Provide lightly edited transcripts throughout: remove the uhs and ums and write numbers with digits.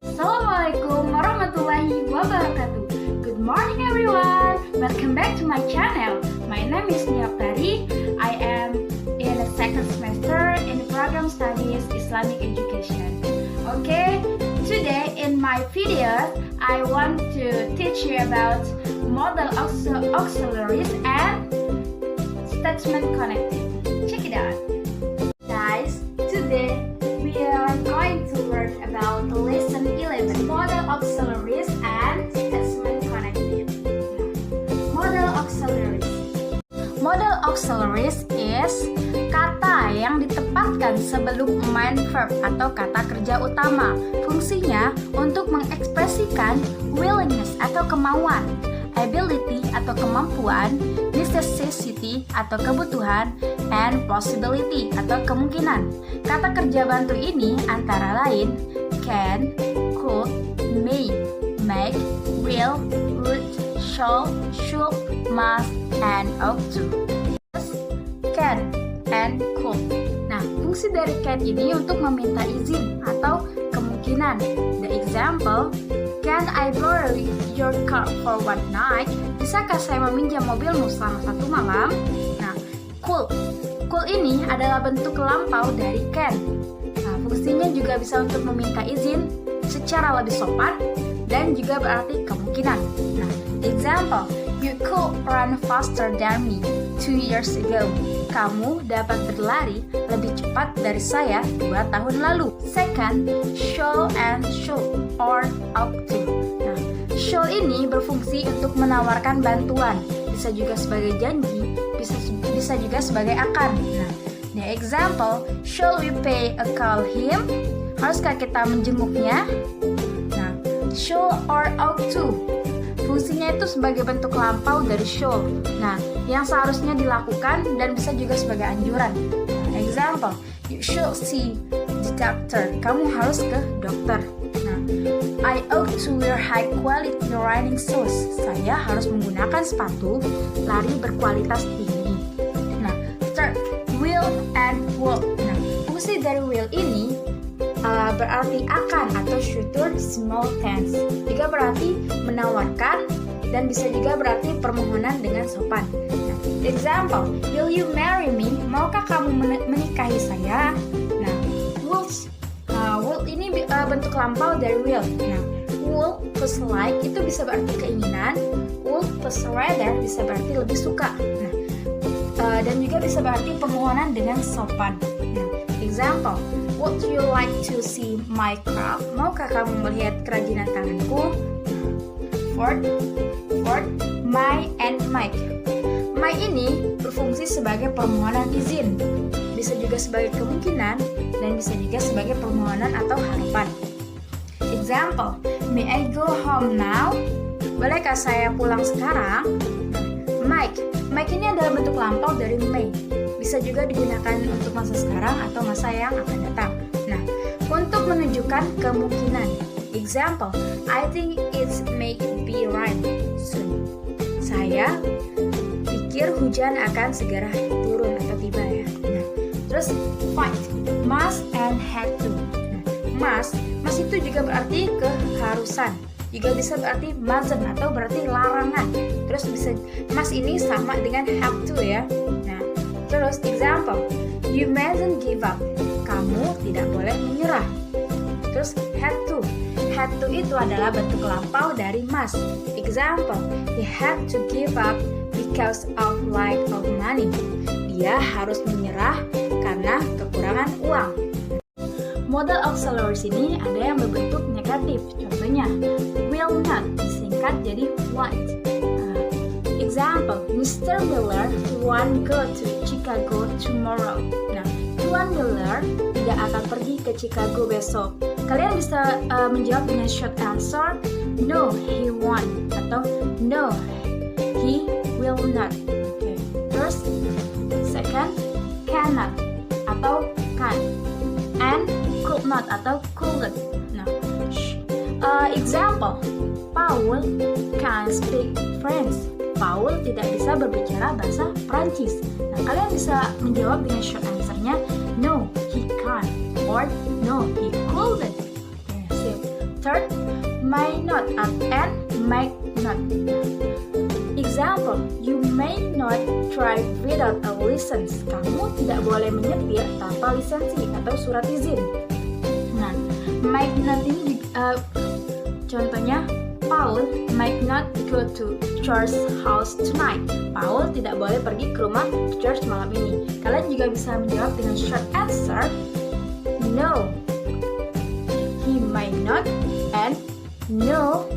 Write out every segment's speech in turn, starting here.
Assalamualaikum warahmatullahi wabarakatuh. Good morning everyone. Welcome back to my channel. My name is Niaptari. I am in the second semester in the program studies Islamic education. Okay, today in my video I want to teach you about modal auxiliaries and statement connected. Check it out. Guys, today we are going to learn about lesson 11, modal auxiliaries and statement connected. Modal auxiliaries. Modal auxiliaries is kata yang ditempatkan sebelum main verb atau kata kerja utama. Fungsinya untuk mengekspresikan willingness atau kemauan, ability atau kemampuan, necessity atau kebutuhan, and possibility atau kemungkinan. Kata kerja bantu ini antara lain can, could, may, make, will, would, shall, should, must, and ought to. Can and could. Nah, fungsi dari can ini untuk meminta izin atau kemungkinan. The example, can I borrow your car for one night? Bisakah saya meminjam mobilmu selama satu malam? Nah, could ini adalah bentuk lampau dari can. Nah, fungsinya juga bisa untuk meminta izin secara lebih sopan dan juga berarti kemungkinan. Nah, example, you could run faster than me 2 years ago. Kamu dapat berlari lebih cepat dari saya 2 tahun lalu. Second, shall and should or ought to. Nah, shall ini berfungsi untuk menawarkan bantuan, bisa juga sebagai janji, bisa juga sebagai akan. Nah, the example, shall we pay a call him? Haruskah kita menjenguknya? Nah, shall or ought to. Fungsinya itu sebagai bentuk lampau dari shall. Nah, yang seharusnya dilakukan dan bisa juga sebagai anjuran. Nah, example, you should see the doctor. Kamu harus ke dokter. Nah, I ought to wear high quality running shoes. Saya harus menggunakan sepatu lari berkualitas tinggi. Nah, third, will and would. Nah, fungsi dari will ini berarti akan atau future small tense. Juga berarti menawarkan dan bisa juga berarti permohonan dengan sopan. Nah, example, will you marry me? Maukah kamu menikahi saya? Nah, will ini bentuk lampau dari will. Nah, would plus like itu bisa berarti keinginan, would plus rather bisa berarti lebih suka. Nah, dan juga bisa berarti permohonan dengan sopan. Nah, example, would you like to see my craft? Maukah kamu melihat kerajinan tanganku? Fourth, my and make. My ini berfungsi sebagai permohonan izin, bisa juga sebagai kemungkinan, dan bisa juga sebagai permohonan atau harapan. Example, may I go home now? Bolehkah saya pulang sekarang? Make ini adalah bentuk lampau dari may. Bisa juga digunakan untuk masa sekarang atau masa yang akan datang. Nah, untuk menunjukkan kemungkinan. Example, I think it may be rain soon. Saya pikir hujan akan segera turun atau tiba ya. Nah, terus fight, must and had to. Nah, must itu juga berarti keharusan. Juga bisa berarti mustn't atau berarti larangan. Terus bisa must ini sama dengan have to ya. Nah, terus example, you mustn't give up. Kamu tidak boleh menyerah. Terus had to itu adalah bentuk lampau dari must. Example, he had to give up because of lack of money. Dia harus menyerah karena kekurangan uang. Modal auxiliaries ini ada yang berbentuk negatif. Contohnya, will not disingkat jadi won't. Example, Mr. Miller won't go to Chicago tomorrow. Nah, Tuan Miller tidak akan pergi ke Chicago besok. Kalian bisa menjawab dengan short answer, no, he won't, atau no, he will not. Okay. Terus, second, cannot, atau can, and could not, atau couldn't. Nah, example, Paul can't speak French. Paul tidak bisa berbicara bahasa Prancis. Nah, kalian bisa menjawab dengan short answernya, no, he can't, or no, he couldn't. Third, may not and might not. Example, you may not drive without a license. Kamu tidak boleh menyetir tanpa lisensi atau surat izin. Nah, might not ini contohnya, Paul might not go to George's house tonight. Paul tidak boleh pergi ke rumah George malam ini. Kalian juga bisa menjawab dengan short answer, no, he might not, and no,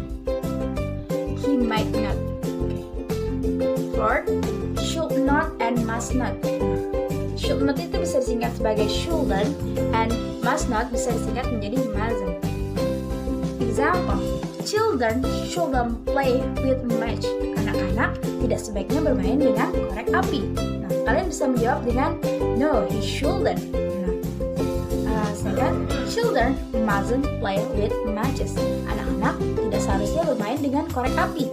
he might not. Fourth, should not and must not. Should not itu bisa disingkat sebagai shouldn't, and must not bisa disingkat menjadi mustn't. Example, children shouldn't play with match. Anak-anak tidak sebaiknya bermain dengan korek api. Nah, kalian bisa menjawab dengan no, he shouldn't. Sedangkan children mustn't play with matches. Anak-anak tidak seharusnya bermain dengan korek api.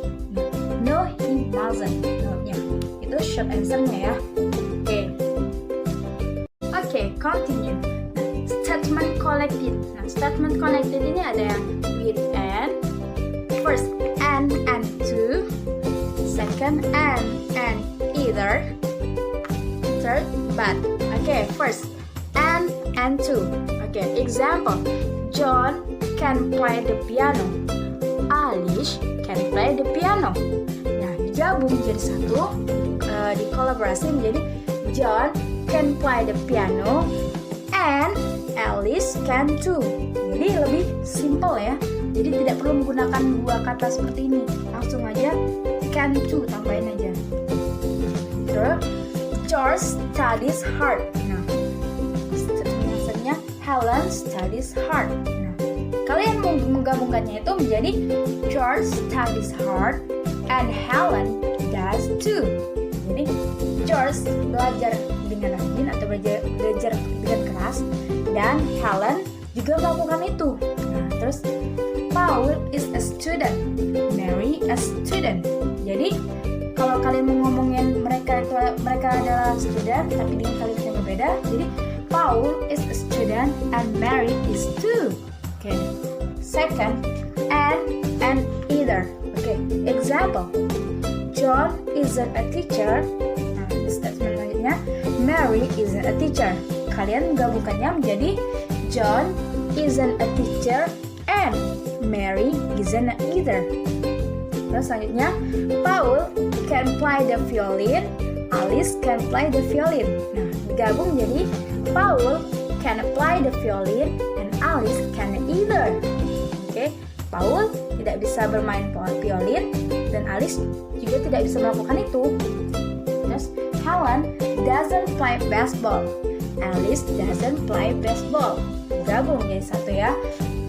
No, he mustn't. No-nya. Itu short answer-nya ya. Oke, continue. Statement connected. Nah, statement connected ini ada with and. First, and to. Second, and either. Third, but. Oke, first, and to. Oke, example. John can play the piano. Alice can play the piano. Nah, digabung jadi satu, dikolaborasi menjadi John can play the piano and Alice can too. Jadi lebih simple ya. Jadi tidak perlu menggunakan dua kata seperti ini. Langsung aja can too, tambahin aja. Terus George studies hard. Nah, maksudnya Helen studies hard. Nah, kalian menggabungkannya itu menjadi George studies hard and Helen does too. Jadi George belajar dengan rajin atau belajar dengan keras, dan Helen juga melakukan itu. Nah, terus Paul is a student, Mary a student. Jadi kalau kalian mau ngomongin mereka adalah student tapi dengan kalimat yang berbeda, jadi Paul is a student and Mary is too. Oke. Second, and either. Oke. Example, John isn't a teacher. Nah, statement selanjutnya, Mary isn't a teacher. Kalian menggabungkannya menjadi John isn't a teacher and Mary isn't either. Terus selanjutnya, Paul can play the violin, Alice can play the violin. Nah, digabung jadi Paul can play the violin and Alice can either. Oke, Paul tidak bisa bermain violin dan Alice juga tidak bisa melakukan itu. Terus Helen doesn't play baseball, Alice doesn't play baseball. Gabung jadi satu ya.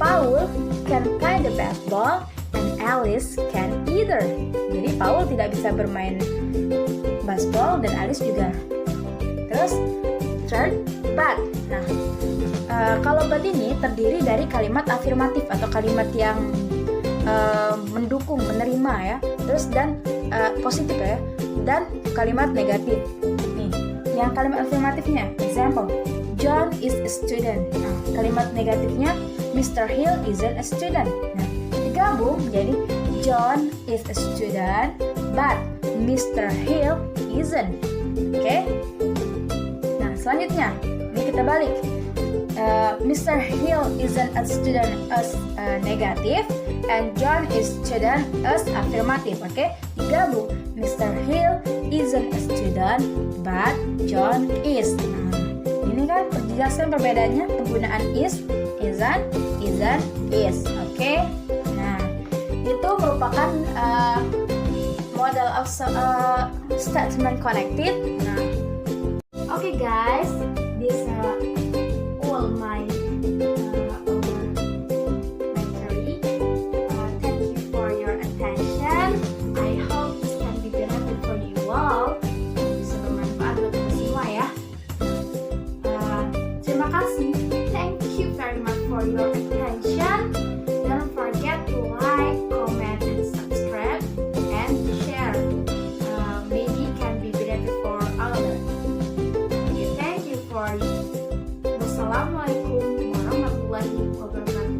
Paul can play the baseball and Alice can either. Jadi Paul tidak bisa bermain baseball dan Alice juga. Terus third, but. Nah, kalau but ini terdiri dari kalimat afirmatif atau kalimat yang mendukung, menerima ya. Terus dan positif ya. Dan kalimat negatif. Nih, yang kalimat afirmatifnya, example, John is a student. Nah, kalimat negatifnya, Mr. Hill isn't a student. Nah, digabung jadi John is a student, but Mr. Hill isn't. Oke? Nah, selanjutnya, ini kita balik. Mr. Hill isn't a student as negatif, and John is student as affirmative. Oke? Digabung, Mr. Hill isn't a student, but John is. Nah, ini kan jelaskan perbedaannya, penggunaan is, isn't, is. Oke? Nah, itu merupakan model of statement connected. Nah, oke guys, this all my theory. Thank you for your attention. I hope this can be benefit for you all. Bisa bermanfaat buat kita semua ya. Terima kasih. Thank you very much for your attention. Don't forget to like, comment, and subscribe, and share. Maybe can be benefit for others. Okay, thank you for. Wassalamualaikum.